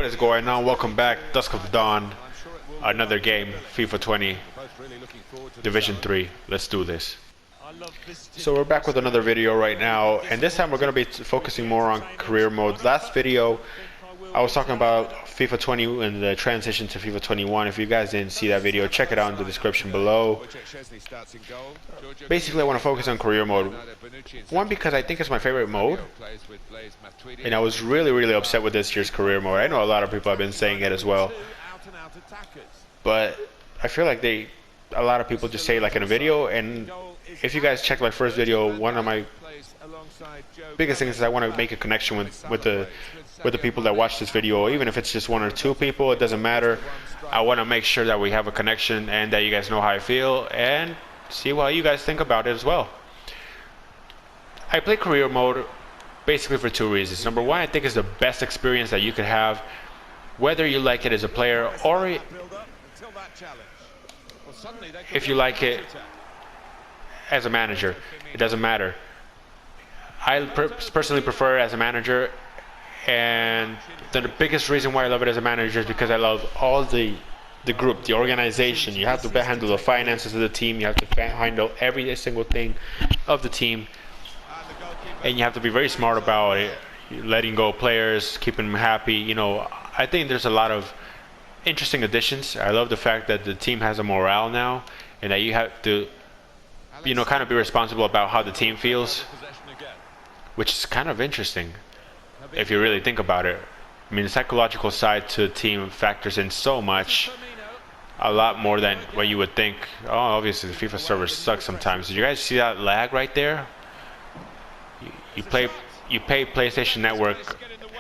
What is going on? Welcome back. Dusk of the Dawn. Another game. FIFA 20. Division 3. Let's do this. So we're back with another video right now. And this time we're going to be focusing more on career mode. Last video I was talking about FIFA 20 and the transition to FIFA 21. If you guys didn't see that video, check it out in the description below. Basically, I want to focus on career mode. One, because I think it's my favorite mode. And I was really upset with this year's career mode. I know a lot of people have been saying it as well. But I feel like a lot of people just say it like in a video. And if you guys check my first video, one of my biggest things is I want to make a connection with the people that watch this video. Even if it's just one or two people, it doesn't matter. I want to make sure that we have a connection and that you guys know how I feel and see what you guys think about it as well. I play career mode basically for two reasons. Number one, I think it's the best experience that you could have, whether you like it as a player or if you like it as a manager. It doesn't matter. I personally prefer it as a manager, and the biggest reason why I love it as a manager is because I love all the group, the organization. You have to handle the finances of the team, you have to handle every single thing of the team, and you have to be very smart about it, letting go of players, keeping them happy. You know, I think there's a lot of interesting additions. I love the fact that the team has a morale now, and that you have to, you know, kind of be responsible about how the team feels, which is kind of interesting if you really think about it. I mean, the psychological side to a team factors in so much, a lot more than what you would think. Oh, obviously the FIFA servers suck sometimes. Did you guys see that lag right there? You pay PlayStation Network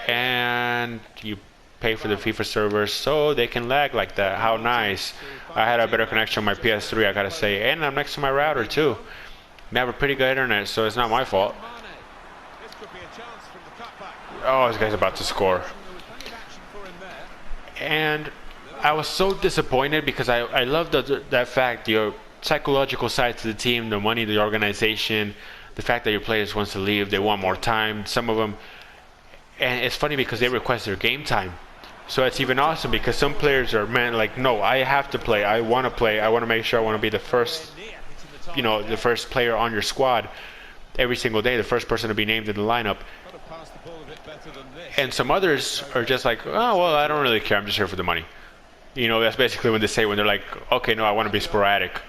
and you pay for the FIFA servers so they can lag like that. How nice. I had a better connection on my PS3, I gotta say, and I'm next to my router too. I have a pretty good internet, so it's not my fault. Oh, this guy's about to score. And I was so disappointed because I love that fact, your psychological side to the team, the money, the organization, the fact that your players want to leave, they want more time, some of them. And it's funny because they request their game time. So it's even awesome because some players are, man, like, no, I have to play, I want to play, I want to make sure I want to be the first, you know, the first player on your squad every single day, the first person to be named in the lineup. And some others are just like, oh, well, I don't really care, I'm just here for the money. You know, that's basically what they say when they're like, okay, no, I want to be sporadic.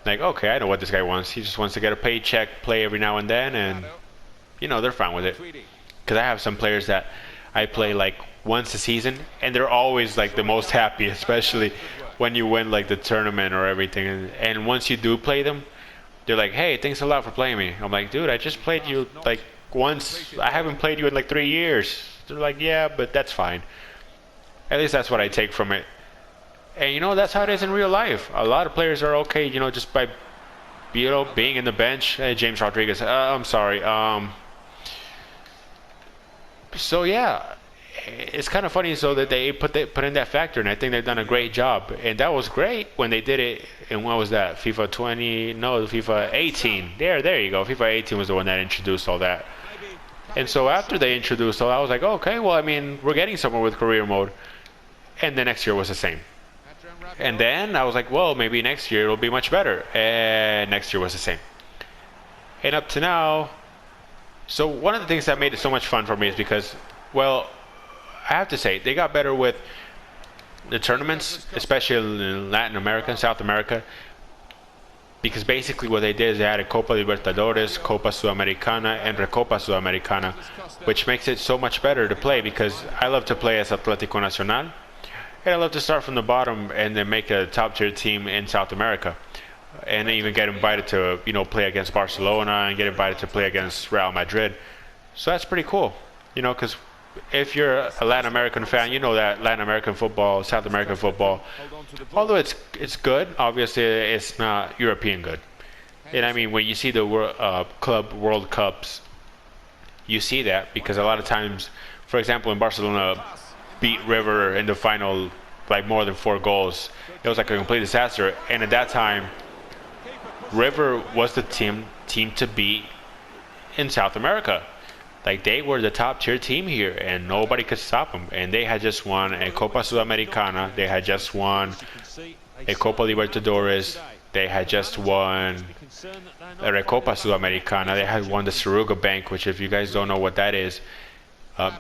Like, okay, I know what this guy wants. He just wants to get a paycheck, play every now and then, and, you know, they're fine with it. Because I have some players that I play like once a season, and they're always like the most happy, especially when you win like the tournament or everything. And once you do play them, they're like, hey, thanks a lot for playing me. I'm like, dude, I just played you like once. I haven't played you in like 3 years. They're like, yeah, but that's fine. At least that's what I take from it. And you know, that's how it is in real life. A lot of players are okay, you know, just by, you know, being in the bench. Hey, James Rodriguez, I'm sorry. So yeah, it's kind of funny so that they put in that factor, and I think they've done a great job. And that was great when they did it. And what was that? FIFA 20? No, FIFA 18. There you go. FIFA 18 was the one that introduced all that. And so after they introduced all that, I was like, okay, well, I mean, we're getting somewhere with career mode. And the next year was the same. And then I was like, well, maybe next year it'll be much better. And next year was the same. And up to now, so one of the things that made it so much fun for me is because, well, I have to say, they got better with the tournaments, especially in Latin America and South America. Because basically what they did is they added Copa Libertadores, Copa Sudamericana, and Recopa Sudamericana, which makes it so much better to play because I love to play as Atlético Nacional, and I love to start from the bottom and then make a top-tier team in South America, and even get invited to, you know, play against Barcelona and get invited to play against Real Madrid. So that's pretty cool, you know, because if you're a Latin American fan, you know that Latin American football, South American football, although it's good, obviously it's not European good. And I mean, when you see the Club World Cups, you see that because a lot of times, for example, in Barcelona beat River in the final like more than 4 goals. It was like a complete disaster. And at that time, River was the team to beat in South America. Like they were the top tier team here, and nobody could stop them. And they had just won a Copa Sudamericana. They had just won a Copa Libertadores. They had just won a Recopa Sudamericana. They had won the Suruga Bank, which, if you guys don't know what that is,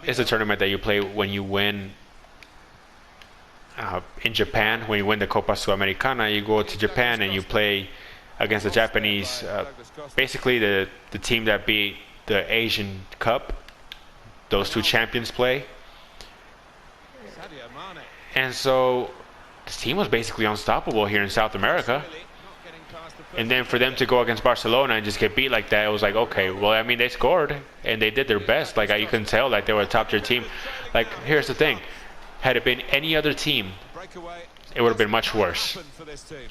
it's a tournament that you play when you win in Japan. When you win the Copa Sudamericana, you go to Japan and you play against the Japanese, basically the team that beat the Asian Cup. Those two champions play. And so this team was basically unstoppable here in South America. And then for them to go against Barcelona and just get beat like that, it was like, okay, well, I mean, they scored and they did their best. Like, you can tell, like, they were a top tier team. Like, here's the thing. Had it been any other team, it would have been much worse.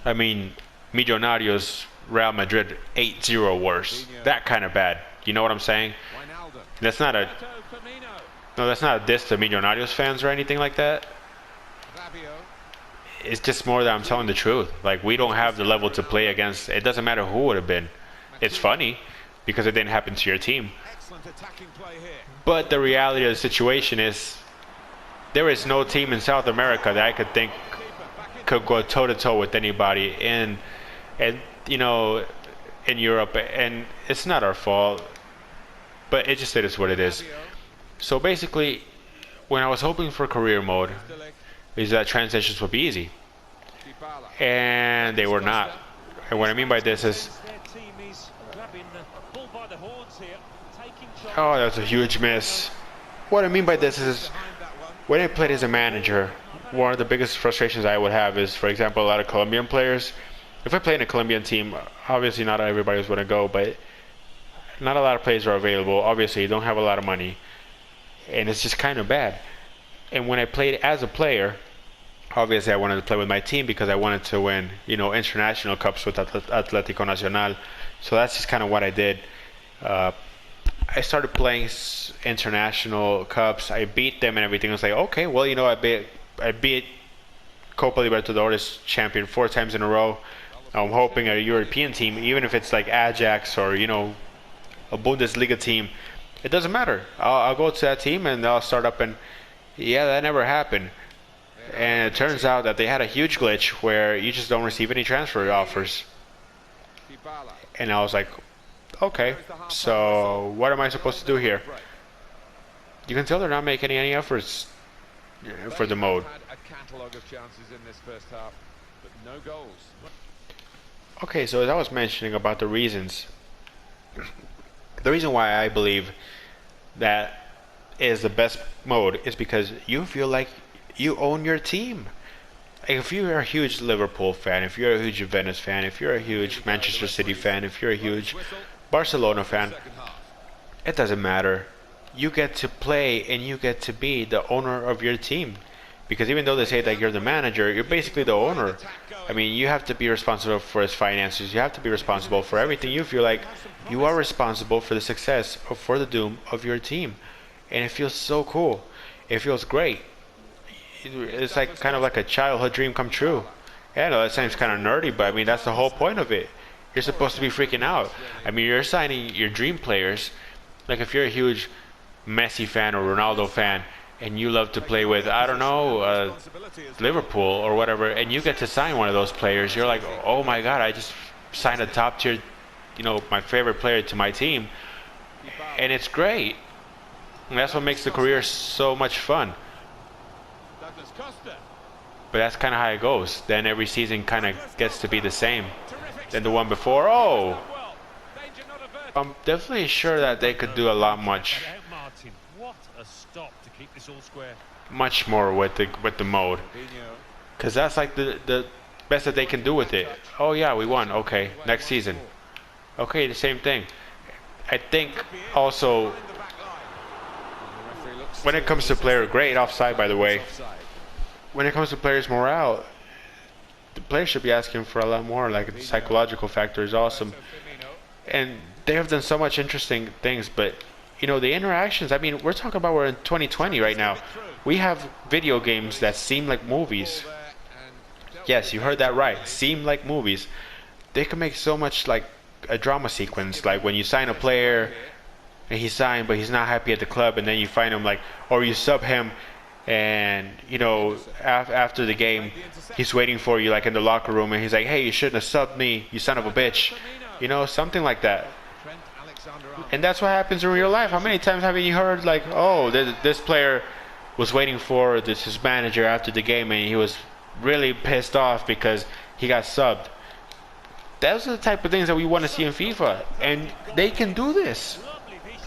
I mean, Millonarios, Real Madrid, 8-0 worse. That kind of bad. You know what I'm saying? That's not a diss to Millonarios fans or anything like that. It's just more that I'm telling the truth. Like, we don't have the level to play against. It doesn't matter who it would have been. It's funny because it didn't happen to your team. But the reality of the situation is there is no team in South America that I could think could go toe to toe with anybody in Europe, and it's not our fault. But it just is what it is. So basically, when I was hoping for career mode, is that transitions would be easy, and they were not. And what I mean by this is, oh, that's a huge miss. What I mean by this is, when I played as a manager, one of the biggest frustrations I would have is, for example, a lot of Colombian players. If I play in a Colombian team, obviously not everybody's going to go, but not a lot of players are available. Obviously, you don't have a lot of money, and it's just kind of bad. And when I played as a player, obviously I wanted to play with my team because I wanted to win, international cups with Atlético Nacional. So that's just kind of what I did. I started playing international cups. I beat them and everything. I was like, okay, well, I beat Copa Libertadores champion 4 times in a row. I'm hoping a European team, even if it's like Ajax or a Bundesliga team, it doesn't matter. I'll go to that team and I'll start up and. Yeah, that never happened. And it turns out that they had a huge glitch where you just don't receive any transfer offers. And I was like, okay, so what am I supposed to do here? You can tell they're not making any efforts for the mode. Okay, so as I was mentioning about the reasons, the reason why I believe that is the best mode is because you feel like you own your team. Like, if you're a huge Liverpool fan, if you're a huge Juventus fan, if you're a huge Manchester City fan, if you're a huge Barcelona fan, it doesn't matter. You get to play and you get to be the owner of your team. Because even though they say that you're the manager, you're basically the owner. I mean, you have to be responsible for its finances. You have to be responsible for everything. You feel like you are responsible for the success or for the doom of your team. And it feels so cool. It feels great. It's like kind of like a childhood dream come true. Yeah, I know that sounds kind of nerdy, but I mean, that's the whole point of it. You're supposed to be freaking out. I mean, you're signing your dream players. Like, if you're a huge Messi fan or Ronaldo fan, and you love to play with, I don't know, Liverpool or whatever, and you get to sign one of those players, you're like, oh my God, I just signed a top tier, my favorite player to my team. And it's great. And that's what makes the career so much fun. But that's kind of how it goes. Then every season kind of gets to be the same. Then the one before, I'm definitely sure that they could do a lot much more with the mode. Because that's like the best that they can do with it. Oh yeah, we won. Okay, next season. Okay, the same thing. I think also, when it comes to player, great offside by the way. When it comes to players' morale, the players should be asking for a lot more. Like, the psychological factor is awesome, and they have done so much interesting things. But the interactions. I mean, we're talking about, we're in 2020 right now. We have video games that seem like movies. Yes, you heard that right. Seem like movies. They can make so much, like a drama sequence. Like when you sign a player and he signed, but he's not happy at the club, and then you find him like, or you sub him, and after the game, he's waiting for you like in the locker room, and he's like, hey, you shouldn't have subbed me, you son of a bitch, something like that. And that's what happens in real life. How many times haven't you heard like, oh, this player was waiting for his manager after the game, and he was really pissed off because he got subbed. Those are the type of things that we want to see in FIFA, and they can do this.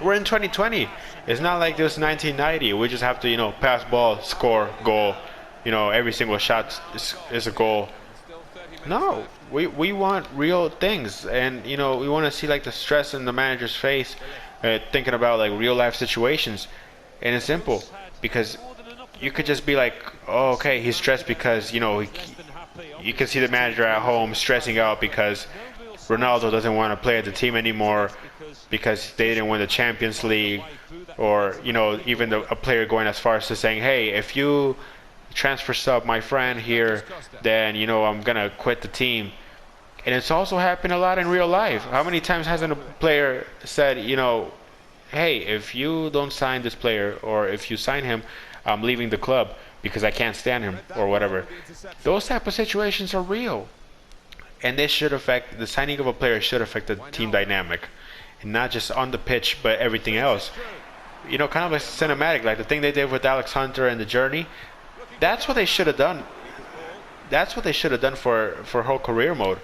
We're in 2020. It's not like this 1990. We just have to, pass ball, score, goal. Every single shot is a goal. No, we want real things, and we want to see like the stress in the manager's face, thinking about like real life situations, and it's simple because you could just be like, oh, okay, he's stressed because you can see the manager at home stressing out because Ronaldo doesn't want to play at the team anymore because they didn't win the Champions League, or even a player going as far as to saying, hey, if you transfer sub my friend here, then I'm gonna quit the team. And it's also happened a lot in real life. How many times hasn't a player said, hey, if you don't sign this player, or if you sign him, I'm leaving the club because I can't stand him, or whatever. Those type of situations are real, and they should affect the signing of a player should affect the team dynamic, and not just on the pitch but everything else. Kind of like cinematic, like the thing they did with Alex Hunter and the Journey. That's what they should have done. That's what they should have done for whole career mode.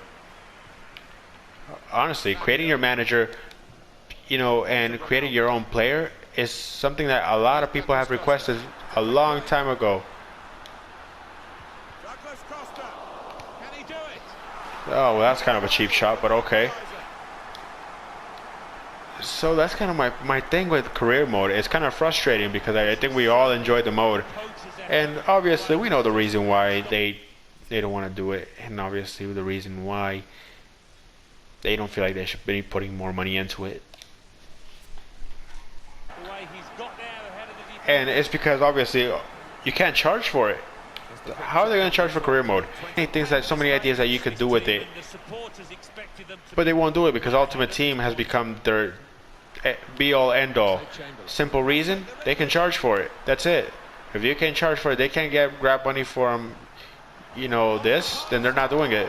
Honestly, creating your manager, and creating your own player is something that a lot of people have requested a long time ago. Oh, well, that's kind of a cheap shot, but okay. So that's kind of my thing with career mode. It's kind of frustrating because I think we all enjoy the mode. And obviously, we know the reason why they don't want to do it, and obviously the reason why they don't feel like they should be putting more money into it. And it's because obviously you can't charge for it. How are they going to charge for career mode? So many ideas that you could do with it, but they won't do it because Ultimate Team has become their be-all, end-all. Simple reason: they can charge for it. That's it. If you can't charge for it, they can't grab money from, this, then they're not doing it.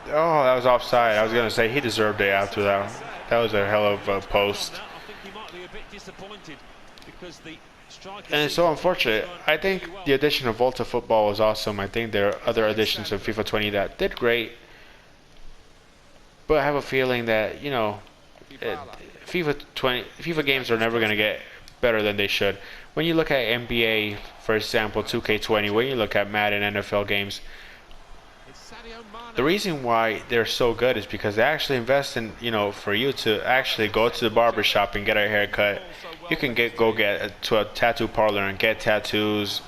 Oh, that was offside. I was going to say he deserved it after that. That was a hell of a post. And it's so unfortunate. I think the addition of Volta Football was awesome. I think there are other additions of FIFA 20 that did great. But I have a feeling that, FIFA games are never going to get better than they should. When you look at NBA, for example, 2K20, when you look at Madden NFL games, the reason why they're so good is because they actually invest in, for you to actually go to the barber shop and get a haircut. You can go get to a tattoo parlor and get tattoos.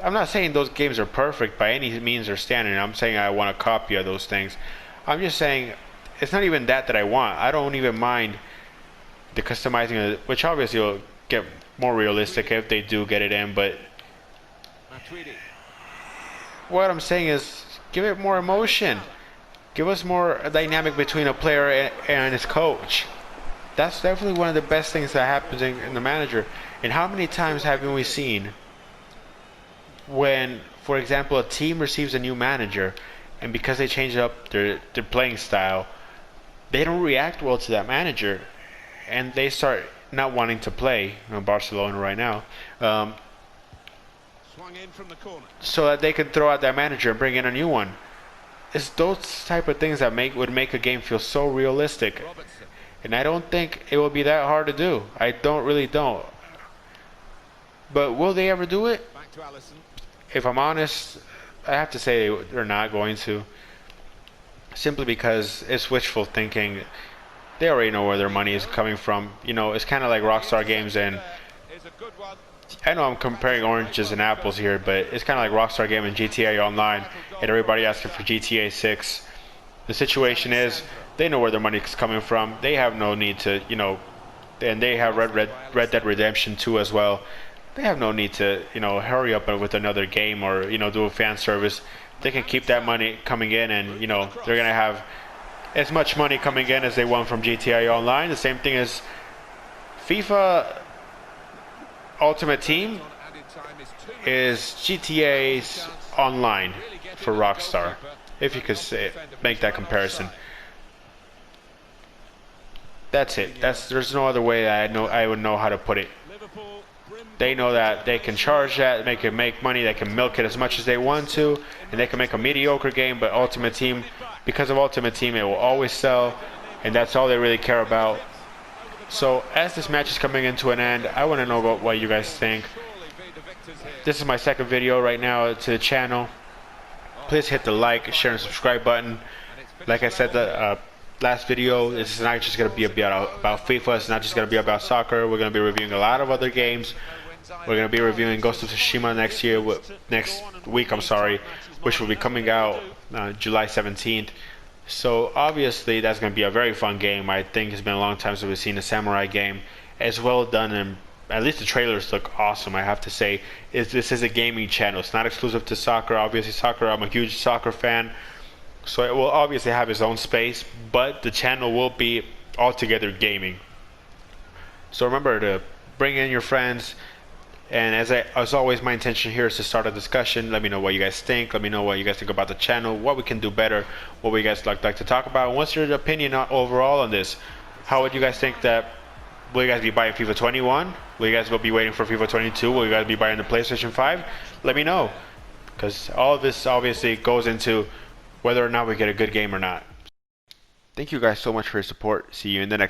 I'm not saying those games are perfect by any means or standard. I'm saying I want a copy of those things. I'm just saying it's not even that I want. I don't even mind the customizing, which obviously will get more realistic if they do get it in. But what I'm saying is, give it more emotion. Give us more dynamic between a player and his coach. That's definitely one of the best things that happens in the manager. And how many times haven't we seen when, for example, a team receives a new manager, and because they change up their playing style, they don't react well to that manager, and they start not wanting to play. Barcelona right now. So that they can throw out that manager and bring in a new one. It's those type of things that would make a game feel so realistic. And I don't think it will be that hard to do. I really don't. But will they ever do it? If I'm honest, I have to say they're not going to. Simply because it's wishful thinking. They already know where their money is coming from. It's kind of like Rockstar Games, and I know I'm comparing oranges and apples here, but it's kind of like Rockstar Game and GTA Online, and everybody asking for GTA 6. The situation is, they know where their money is coming from. They have no need to, and they have Red Dead Redemption 2 as well. They have no need to, hurry up with another game or, do a fan service. They can keep that money coming in, and, they're going to have as much money coming in as they won from GTA Online. The same thing as FIFA Ultimate Team is GTA's online for Rockstar, if you could make that comparison. That's it. There's no other way I would know how to put it. They know that they can charge that, they can make money, they can milk it as much as they want to, and they can make a mediocre game, but Ultimate Team, because of Ultimate Team, it will always sell, and that's all they really care about. So as this match is coming into an end, I want to know what you guys think. This is my second video right now to the channel. Please hit the like, share, and subscribe button. Like I said, the last video, this is not just going to be about FIFA, it's not just going to be about soccer. We're going to be reviewing a lot of other games. We're going to be reviewing Ghost of Tsushima next week, which will be coming out July 17th. So obviously that's going to be a very fun game. I think it's been a long time since we've seen a samurai game as well done, and at least the trailers look awesome. I have to say, this is a gaming channel. It's not exclusive to soccer. Obviously soccer, I'm a huge soccer fan, so it will obviously have its own space, but the channel will be altogether gaming. So remember to bring in your friends. And as always, my intention here is to start a discussion. Let me know what you guys think. Let me know what you guys think about the channel, what we can do better, what you guys like to talk about. And what's your opinion overall on this? How would you guys think that? Will you guys be buying FIFA 21? Will you guys be waiting for FIFA 22? Will you guys be buying the PlayStation 5? Let me know, because all of this obviously goes into whether or not we get a good game or not. Thank you guys so much for your support. See you in the next